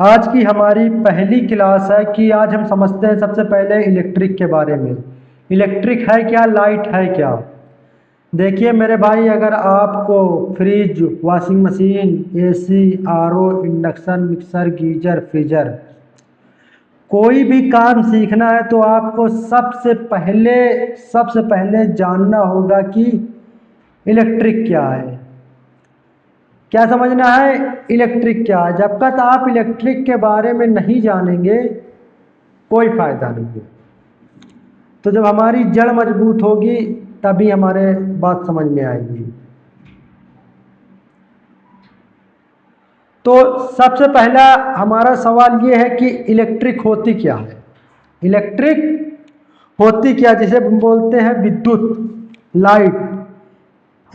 आज की हमारी पहली क्लास है कि आज हम समझते हैं सबसे पहले इलेक्ट्रिक के बारे में। इलेक्ट्रिक है क्या, लाइट है क्या। देखिए मेरे भाई, अगर आपको fridge, washing machine, AC, RO, induction, mixer, geyser, freezer कोई भी काम सीखना है तो आपको सबसे पहले जानना होगा कि इलेक्ट्रिक क्या है। क्या समझना है, इलेक्ट्रिक क्या है। जब तक आप इलेक्ट्रिक के बारे में नहीं जानेंगे कोई फायदा नहीं है। तो जब हमारी जड़ मजबूत होगी तभी हमारे बात समझ में आएगी। तो सबसे पहला हमारा सवाल ये है कि इलेक्ट्रिक होती क्या है। इलेक्ट्रिक होती क्या, जिसे हम बोलते हैं विद्युत, लाइट,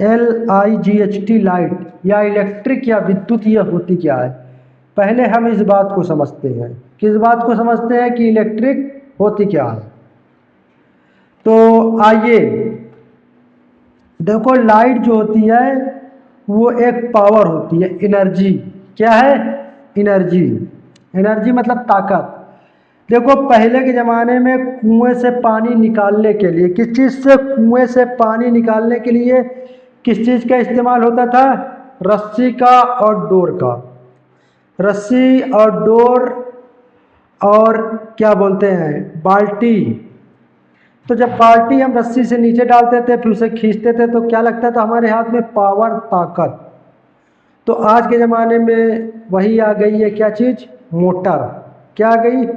LIGHT, लाइट या इलेक्ट्रिक या विद्युत, यह होती क्या है। पहले हम इस बात को समझते हैं। किस बात को समझते हैं कि इलेक्ट्रिक होती क्या है। तो आइए देखो, लाइट जो होती है वो एक पावर होती है, एनर्जी। क्या है, एनर्जी। एनर्जी मतलब ताकत। देखो पहले के ज़माने में कुएं से पानी निकालने के लिए, किस चीज़ से, कुएं से पानी निकालने के लिए किस चीज़ का इस्तेमाल होता था, रस्सी का और डोर का। रस्सी और डोर और क्या बोलते हैं, बाल्टी। तो जब बाल्टी हम रस्सी से नीचे डालते थे फिर उसे खींचते थे तो क्या लगता था हमारे हाथ में, पावर, ताकत। तो आज के ज़माने में वही आ गई है, क्या चीज़, मोटर। क्या आ गई,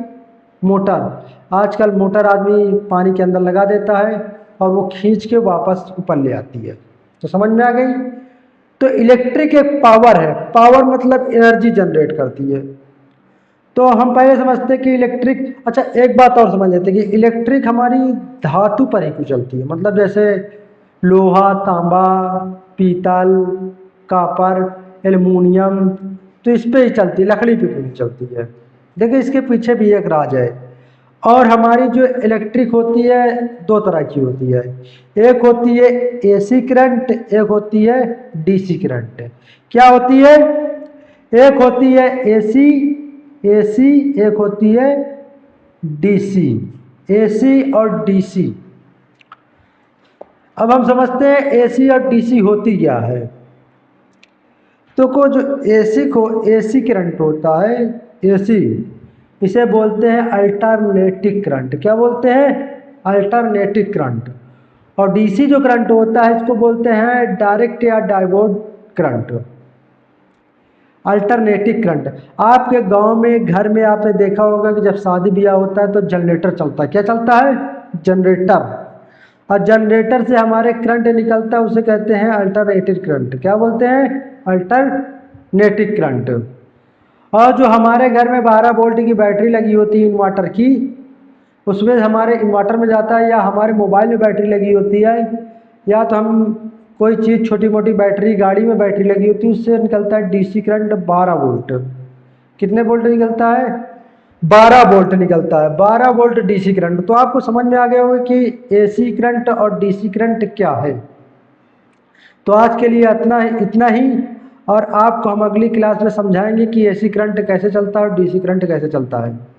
मोटर। आजकल मोटर आदमी पानी के अंदर लगा देता है और वो खींच के वापस ऊपर ले आती है। तो समझ में आ गई। तो इलेक्ट्रिक एक पावर है, पावर मतलब एनर्जी जनरेट करती है। तो हम पहले समझते हैं कि इलेक्ट्रिक, अच्छा एक बात और समझ लेते हैं कि इलेक्ट्रिक हमारी धातु पर ही क्यों चलती है। मतलब जैसे लोहा, तांबा, पीतल, कॉपर, एल्युमिनियम, तो इस पे ही चलती है, लकड़ी पे क्यों नहीं चलती है। देखिए इसके पीछे भी एक राज है। और हमारी जो इलेक्ट्रिक होती है दो तरह की होती है। एक होती है AC करंट, एक होती है DC करंट। क्या होती है, एक होती है AC, AC, एक होती है DC। AC और DC। अब हम समझते हैं AC और DC होती क्या है। तो को जो AC करंट होता है, AC, इसे बोलते हैं अल्टरनेटिंग करंट। क्या बोलते हैं, अल्टरनेटिंग करंट। और DC जो करंट होता है इसको बोलते हैं डायरेक्ट या डाइवर्ट करंट, अल्टरनेटिंग करंट। आपके गांव में, घर में आपने देखा होगा कि जब शादी ब्याह होता है तो जनरेटर चलता है। क्या चलता है, जनरेटर। और जनरेटर से हमारे करंट निकलता है, उसे कहते हैं अल्टरनेटिंग करंट। क्या बोलते हैं, अल्टरनेटिंग करंट। और जो हमारे घर में 12 वोल्ट की बैटरी लगी होती है इन्वर्टर की, उसमें हमारे इन्वर्टर में जाता है, या हमारे मोबाइल में बैटरी लगी होती है, या तो हम कोई चीज़, छोटी मोटी बैटरी, गाड़ी में बैटरी लगी होती है, उससे निकलता है DC करंट 12 वोल्ट। कितने वोल्ट निकलता है, 12 वोल्ट निकलता है, 12 वोल्ट DC करंट। तो आपको समझ में आ गया होगा कि AC करंट और DC करंट क्या है। तो आज के लिए इतना ही। और आपको हम अगली क्लास में समझाएंगे कि AC करंट कैसे चलता है और DC करंट कैसे चलता है।